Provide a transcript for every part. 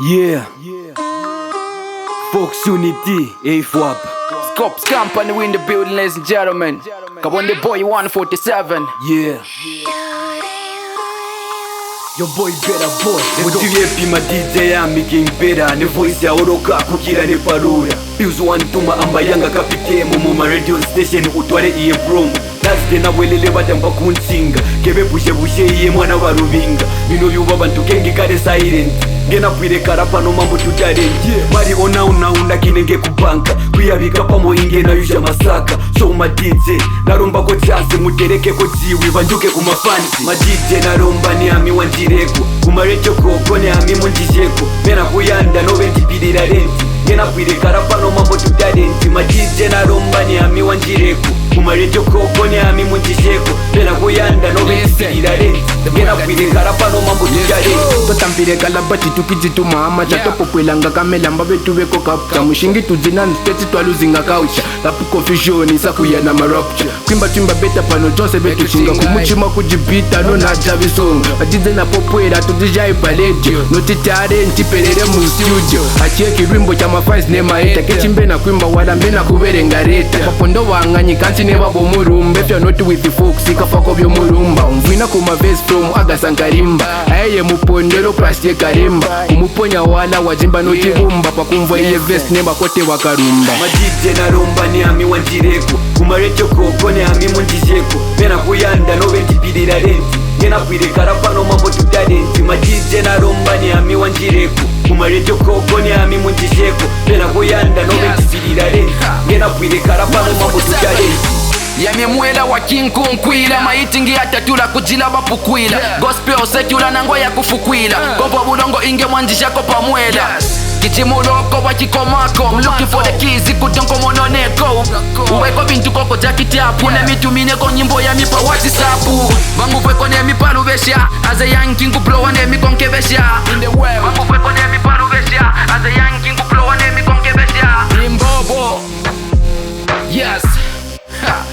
Yeah. Fox Unity, A-Fwap. Scops Company in the building, ladies and gentlemen. Kaonde boy 147. Yeah. Your boy better boy. Mutiyepi ma DJ ya making better. Ne voice ya oroka kukira ne parura. Pills one tuma amba yanga kapitemo mu radio station utware iye promo. Nazde na welele badamba kunsinga. Kebe bushe bushe iye mwana wa rubinga. Mino yuba bantu kengi kare silent. Gena pwire karapa no mambo tutalent. Mari ona una kinenge kubanka. Kuyabika pamo inge na yusha masaka. So ma DJ naromba ko chance mutereke ko jiwi banjuke kumafansi. Ma DJ naromba ni ami wanjireko. Kumarecho koko ni ami munjisheko. Mena kuyanda no bentipirira renti. Gena pwire karapa no mambo tutalent. Ma DJ naromba ni ami wanjireko. Kumarecho koko ni ami munjisheko. Mena kuyanda no bentipirira renti. Gena pwire karapa no mambo tutalent. Totampire kalabati tukijituma amacha topopwelanga kamelamba betu beko kapta mushingi tuzina nteti twaluzinga kaucha lapu confusion sakuya na marupture kwimba twimba beta pano jose betu chinga kumuchima kujibita no na javisonga badize na popwera tudijai paledio noti talent perere mu studio acheki rimbo cha mafans ne maeta kechimbe na kwimba wala mbena kuberenga reta papondo wanganyi kanti ne babo murumbe fya not with fox ikafako byo murumba umvina kuma verse from agasankarimba aye mupondero plastic karimba umuponya wala wajimba noti bumba pakumva iye vest nemba kote wakarumba. Ma DJ naromba ni ami wanjireko. Kumarecho koko ni ami munjisheko. Mena kuyanda no bentipirira renti. Gena pwire karapa no mambo tutalenti. Ma DJ naromba ni ami wanjireko. Kumarecho koko ni ami munjisheko. Mena kuyanda no bentipirira renti. Gena pwire karapa no mambo tutalenti. Yami mwela wa kinkunkwila maitingi atatula kujila bapukwila gospel secular nango ya kufukwila kompo bulongo inge mwanjishako pamwela kichimuloko wa chikomako I'm looking for the keys kutonko mononeko uweko bintu koko jakitiapu ne mitumineko nyimbo ya mipa watisapu vangu fweko ne mipaluvesha as a young king kuplowa ne mikonkevesha vangu fweko ne mipaluvesha as a young king kuplowa ne mikonkevesha imbobo yes ha.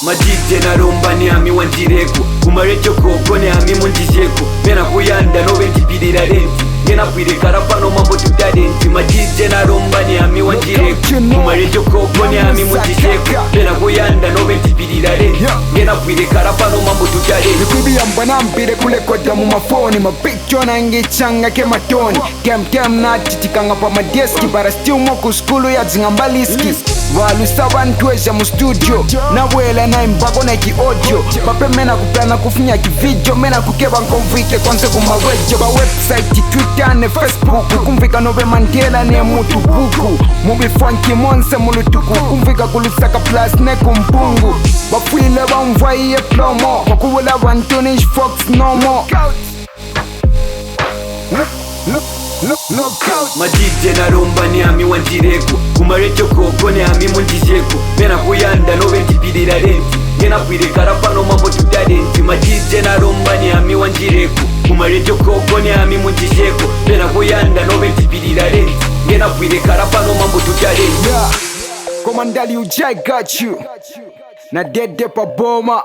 Ma DJ naromba ni ami wanjireko. Kumarecho koko ni ami munjisheko. Mena kuyanda no bentipirira renti. Gena pwire karapa no mambo tutalenti. Ma DJ naromba ni ami wanjireko. Kumarecho koko ni ami munjisheko. Mena kuyanda no bentipirira renti. Gena pwire karapa no mambo tutalenti. Nikubi ambana mpire kule kota mu mafoni. Ma picture na ngichanga ke matoni. Kem na titikanga pa madeski. Bara still moku skulu ya zingambaliski. Walusa wantwesha mu studio. Na wela na imbago na ki audio. Pape mena kuplana kufinya ki video. Mena kukeba nkonvike kwanse kumawejo. Ba website, Twitter ne Facebook. Kumvika nove mantela ne mutu buku. Mubi funky monse mulutuku. Kumvika kulusaka plus ne kumpungu. Bafwile bamvaiye plomo. Wakuwela wantonish fox no more. Ma DJ naromba ni ami wanjireko. Kumarecho koko ni ami munjisheko. Mena kuyanda no bentipirira renti. Gena pwire karapa no mambo tutalenti. Ma DJ naromba ni ami wanjireko. Kumarecho koko ni ami munjisheko. Mena kuyanda no bentipirira renti. Gena pwire karapa no mambo tutalenti. Komandali ujai got you. Na dede pa boma.